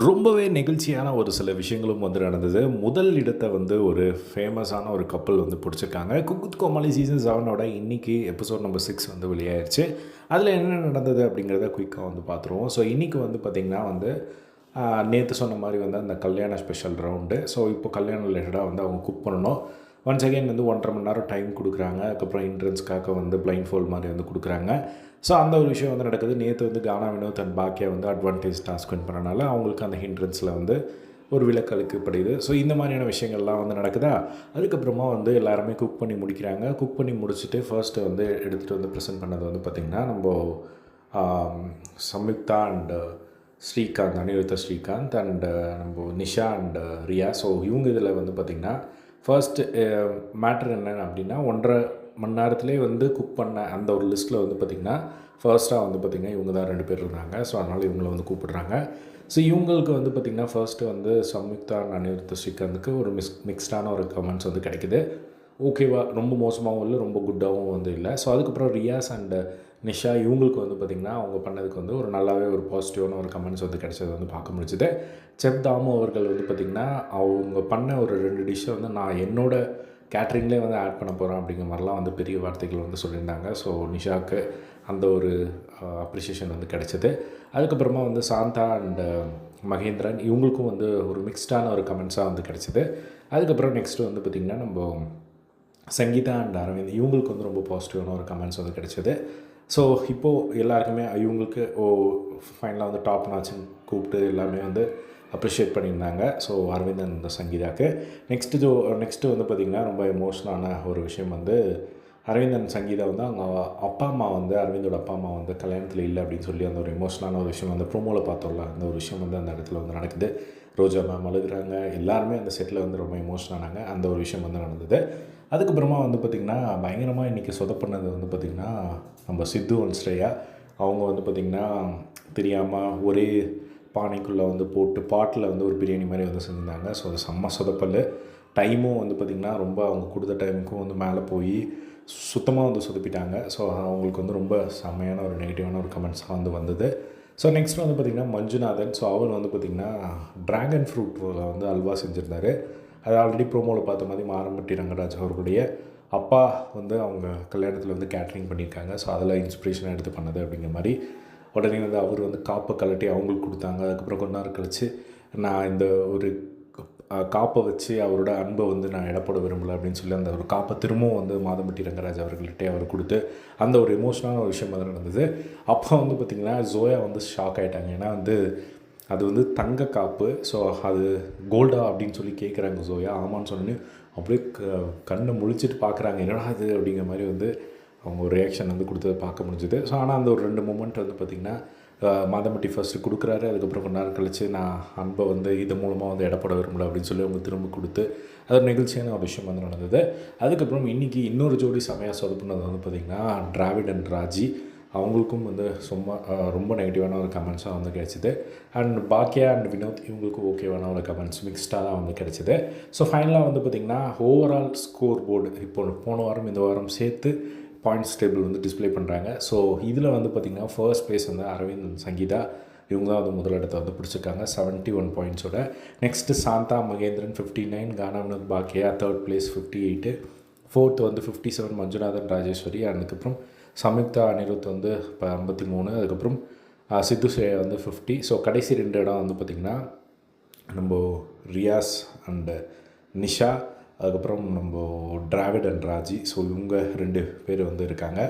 ரொம்பவே நெகிழ்ச்சியான ஒரு சில விஷயங்களும் வந்து நடந்தது. முதல் இடத்த வந்து ஒரு ஃபேமஸான ஒரு கப்பல் வந்து பிடிச்சிருக்காங்க. குக் வித் கோமாளி சீசன் 7ஓட இன்னைக்கு எபிசோட் நம்பர் 6 வந்து வெளியாயிருச்சு. அதில என்ன நடந்தது அப்படிங்கிறத குயிக்கா வந்து பார்த்துருவோம். ஸோ இன்னைக்கு வந்து பார்த்திங்கன்னா வந்து நேத்து சொன்ன மாரி வந்து அந்த கல்யாண ஸ்பெஷல் ரவுண்டு. ஸோ இப்போ கல்யாணம் ரிலேட்டடா வந்து அவங்க குக் பண்ணணும். ஒன்ஸ் அகைன் வந்து 1 1/2 மணி நேரம் டைம் குடுக்குறாங்க. அதுக்கப்புறம் என்ட்ரன்ஸ்க்காக வந்து பிளைண்ட் ஃபோல்ட் மாரி வந்து குடுக்குறாங்க. ஸோ அந்த ஒரு விஷயம் வந்து நடக்குது. நேற்று வந்து கானா வினோத் அண்ட் பாக்கியா வந்து அட்வான்டேஜ் டாஸ்க் வின் பண்ணனால அவங்களுக்கு அந்த ஹிண்ட்ரன்ஸில் வந்து ஒரு விலக்கு அளிக்கப்படுது. ஸோ இந்த மாதிரியான விஷயங்கள்லாம் வந்து நடக்குதா. அதுக்கப்புறமா வந்து எல்லாருமே குக் பண்ணி முடிக்கிறாங்க. குக் பண்ணி முடிச்சுட்டு ஃபர்ஸ்ட்டு வந்து எடுத்துகிட்டு வந்து ப்ரெசென்ட் பண்ணது வந்து பார்த்திங்கன்னா நம்ம சம்யுக்தா அண்ட் ஸ்ரீகாந்த், அனிருத்த ஸ்ரீகாந்த் அண்டு நம்ம நிஷா அண்ட் ரியா. ஸோ இவங்க இதில் வந்து பார்த்திங்கன்னா ஃபர்ஸ்ட்டு மேட்ரு என்னென்னு அப்படின்னா 1 1/2 மணி நேரத்துலேயே வந்து குக் பண்ண அந்த ஒரு லிஸ்ட்டில் வந்து பார்த்திங்கன்னா ஃபர்ஸ்ட்டாக வந்து பார்த்திங்கன்னா இவங்க தான் 2 பேர் இருந்தாங்க. ஸோ அதனால் இவங்கள வந்து கூப்பிடுறாங்க. ஸோ இவங்களுக்கு வந்து பார்த்திங்கன்னா ஃபர்ஸ்ட்டு வந்து சம்யுக்தா அண்ட் அனிருத்த ஸ்ரீகாந்துக்கு ஒரு மிக்ஸ்டான ஒரு கமெண்ட்ஸ் வந்து கிடைக்குது. ஓகேவா, ரொம்ப மோசமாகவும் இல்லை, ரொம்ப குட்டாகவும் வந்து இல்லை. ஸோ அதுக்கப்புறம் ரியாஸ் அண்டு நிஷா இவங்களுக்கு வந்து பார்த்திங்கன்னா அவங்க பண்ணதுக்கு வந்து ஒரு நல்லாவே ஒரு பாசிட்டிவான ஒரு கமெண்ட்ஸ் வந்து கிடைச்சது வந்து பார்க்க முடிஞ்சுது. செஃப் தாமு அவர்கள் வந்து பார்த்திங்கன்னா அவங்க பண்ண ஒரு 2 டிஷ்ஷை வந்து நான் என்னோடய கேட்ரிங்லேயே வந்து ஆட் பண்ண போகிறேன் அப்படிங்கிற மாதிரிலாம் வந்து பெரிய வார்த்தைகள் வந்து சொல்லியிருந்தாங்க. ஸோ நிஷாவுக்கு அந்த ஒரு அப்ரிஷியேஷன் வந்து கிடைச்சது. அதுக்கப்புறமா வந்து சாந்தா அண்டு மகேந்திரன் இவங்களுக்கும் வந்து ஒரு மிக்ஸ்டான ஒரு கமெண்ட்ஸாக வந்து கிடைச்சிது. அதுக்கப்புறம் நெக்ஸ்ட்டு வந்து பார்த்திங்கன்னா நம்ம சங்கீதா அண்ட் அரவிந்த் இவங்களுக்கு வந்து ரொம்ப பாசிட்டிவான ஒரு கமெண்ட்ஸ் வந்து கிடைச்சது. ஸோ இப்போது எல்லாருக்குமே இவங்களுக்கு ஃபைனலாக வந்து டாப் நாச்சுன்னு கூப்பிட்டு எல்லாமே வந்து அப்ரிஷியேட் பண்ணியிருந்தாங்க. ஸோ அரவிந்த் அண்ட் சங்கீதாவுக்கு நெக்ஸ்ட்டு வந்து பார்த்திங்கன்னா ரொம்ப எமோஷ்னலான ஒரு விஷயம் வந்து அரவிந்த் அண்ட் சங்கீதா வந்து அவங்க அப்பா அம்மா வந்து அரவிந்தோட அப்பா அம்மா வந்து கல்யாணத்தில் இல்லை அப்படின்னு சொல்லி அந்த ஒரு எமோஷ்னலான ஒரு விஷயம் அந்த ப்ரோமோவில் பார்த்தோம்ல, அந்த ஒரு விஷயம் வந்து அந்த இடத்துல வந்து நடக்குது. ரோஜா மேம் அழுகுறாங்க. எல்லாருமே அந்த செட்டில் வந்து ரொம்ப எமோஷ்னலானாங்க. அந்த ஒரு விஷயம் வந்து நடந்தது. அதுக்கப்புறமா வந்து பார்த்திங்கன்னா பயங்கரமாக இன்றைக்கி சொதப்பினது வந்து பார்த்திங்கன்னா நம்ம சித்து அண்ட் ஸ்ரேயா. அவங்க வந்து பார்த்திங்கன்னா தெரியாமல் ஒரே பானைக்குள்ளே வந்து போட்டு பாட்டில் வந்து ஒரு பிரியாணி மாதிரி வந்து செஞ்சுருந்தாங்க. ஸோ அது செம்ம சொதப்பல். டைமும் வந்து பார்த்திங்கன்னா ரொம்ப அவங்க கொடுத்த டைமுக்கும் வந்து மேலே போய் சுத்தமாக வந்து சொதப்பிட்டாங்க. ஸோ அவங்களுக்கு வந்து ரொம்ப செம்மையான ஒரு நெகட்டிவான ஒரு கமெண்ட்ஸாக வந்து வந்தது. ஸோ நெக்ஸ்ட் வந்து பார்த்திங்கன்னா மஞ்சுநாதன். ஸோ அவர் வந்து பார்த்திங்கன்னா ட்ராகன் ஃப்ரூட்டில் வந்து அல்வா செஞ்சுருந்தார். அது ஆல்ரெடி ப்ரோமோவில் பார்த்த மாதிரி மாரம்பட்டி ரங்கராஜ் அவர்களுடைய அப்பா வந்து அவங்க கல்யாணத்தில் வந்து கேட்ரிங் பண்ணியிருக்காங்க. ஸோ அதில் இன்ஸ்பிரேஷன் எடுத்து பண்ணது அப்படிங்கிற மாதிரி உடனே வந்து அவர் வந்து காப்பை கழட்டி அவங்களுக்கு கொடுத்தாங்க. அதுக்கப்புறம் கொஞ்ச நேரம் கழித்து நான் இந்த ஒரு காப்பை வச்சு அவரோட அன்பை வந்து நான் இடப்பட விரும்பலை அப்படின்னு சொல்லி அந்த ஒரு காப்பை திரும்பவும் வந்து மாதம்பட்டி ரங்கராஜ் அவர்கள்ட்டே அவர் கொடுத்து அந்த ஒரு எமோஷனலான ஒரு விஷயம் வந்து நடந்தது. அப்போ வந்து பார்த்திங்கன்னா ஜோயா வந்து ஷாக் ஆகிட்டாங்க. ஏன்னா வந்து அது வந்து தங்க காப்பு. ஸோ அது கோல்டா அப்படின்னு சொல்லி கேட்குறாங்க ஜோயா. ஆமான்னு சொன்னோன்னே அப்படியே கண்ணை முழிச்சிட்டு பார்க்குறாங்க, என்னடா அது அப்படிங்கிற மாதிரி வந்து அவங்க ஒரு ரியாக்ஷன் வந்து கொடுத்தது பார்க்க முடிஞ்சுது. ஸோ ஆனால் அந்த ஒரு 2 மூமெண்ட் வந்து பார்த்திங்கன்னா மாதம்பட்டி ஃபஸ்ட்டு கொடுக்குறாரு. அதுக்கப்புறம் கொஞ்ச நேரம் கழித்து நான் அன்பை வந்து இது மூலமாக வந்து இடப்பட விரும்பல அப்படின்னு சொல்லி அவங்க திரும்ப கொடுத்து அது ஒரு நெகிழ்ச்சியான ஒரு விஷயம் வந்து நடந்தது. அதுக்கப்புறம் இன்றைக்கி இன்னொரு ஜோடி செமையாக சொதப்புனது வந்து பார்த்திங்கன்னா டிராவிட் அண்ட் ராஜி. அவங்களுக்கும் வந்து ரொம்ப நெகட்டிவான ஒரு கமெண்ட்ஸாக வந்து கிடச்சிது. அண்ட் பாக்கியா அண்ட் வினோத் இவங்களுக்கும் ஓகேவான ஒரு கமெண்ட்ஸ் மிக்ஸ்டாக தான் வந்து கிடச்சிது. ஸோ ஃபைனலாக வந்து பார்த்திங்கன்னா ஓவரால் ஸ்கோர் போர்டு இப்போ போன வாரம் இந்த வாரம் சேர்த்து பாயிண்ட்ஸ் டேபிள் வந்து டிஸ்பிளே பண்ணுறாங்க. ஸோ இதில் வந்து பார்த்திங்கன்னா ஃபர்ஸ்ட் ப்ளேஸ் வந்து அரவிந்த் சங்கீதா இவங்க தான் வந்து முதலிடத்தை வந்து பிடிச்சிருக்காங்க 71 பாயிண்ட்ஸோட. நெக்ஸ்ட்டு சாந்தா மகேந்திரன் 59, கானா வினோத் பாக்கியா 3rd ப்ளேஸ் 58, 4th வந்து 57 மஞ்சுநாதன் ராஜேஸ்வரி. அதுக்கப்புறம் சம்யுக்தா அனிருத் வந்து 53, அதுக்கப்புறம் சித்து ஸ்ரேயா வந்து 50. ஸோ கடைசி 2 இடம் வந்து பார்த்திங்கன்னா நம்ம ரியாஸ் அண்டு நிஷா, அதுக்கப்புறம் நம்ம டிராவிட் அண்ட் ராஜி. ஸோ இவங்க 2 பேர் வந்து இருக்காங்க.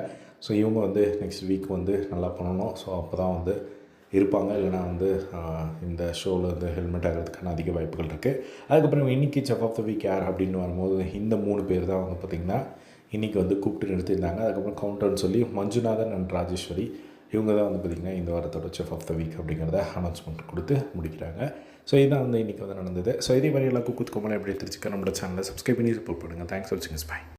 ஸோ இவங்க வந்து நெக்ஸ்ட் வீக் வந்து நல்லா பண்ணணும். ஸோ அப்போ தான் வந்து இருப்பாங்க. இல்லைனா வந்து இந்த ஷோவில் வந்து ஹெல்மெட் ஆகிறதுக்கான அதிக வாய்ப்புகள் இருக்குது. அதுக்கப்புறம் இன்றைக்கி செஃப் ஆஃப் த வீக் யார் அப்படின்னு வரும்போது இந்த 3 பேர் தான் வந்து பார்த்திங்கன்னா இன்றைக்கி வந்து கூப்பிட்டு நிறுத்தியிருந்தாங்க. அதுக்கப்புறம் கவுண்டர்னு சொல்லி மஞ்சுநாதன் அண்ட் ராஜேஸ்வரி இவங்க தான் வந்து பார்த்திங்கன்னா இந்த வாரத்தோட செஃப் ஆஃப் த வீக் அப்படிங்கிறத அனௌன்ஸ்மெண்ட் கொடுத்து முடிக்கிறாங்க. ஸோ இதான் வந்து இன்றைக்கி வந்து நடந்தது. ஸோ இதே மாதிரி எல்லாம் குக் வித் கோமாளி எப்படி தெரிஞ்சுக்க நம்மளோட சேனலை சப்ஸ்கிரைப் பண்ணி சப்போர்ட் பண்ணுங்கள். தேங்க்ஸ் ஃபார் வாட்சிங். பை.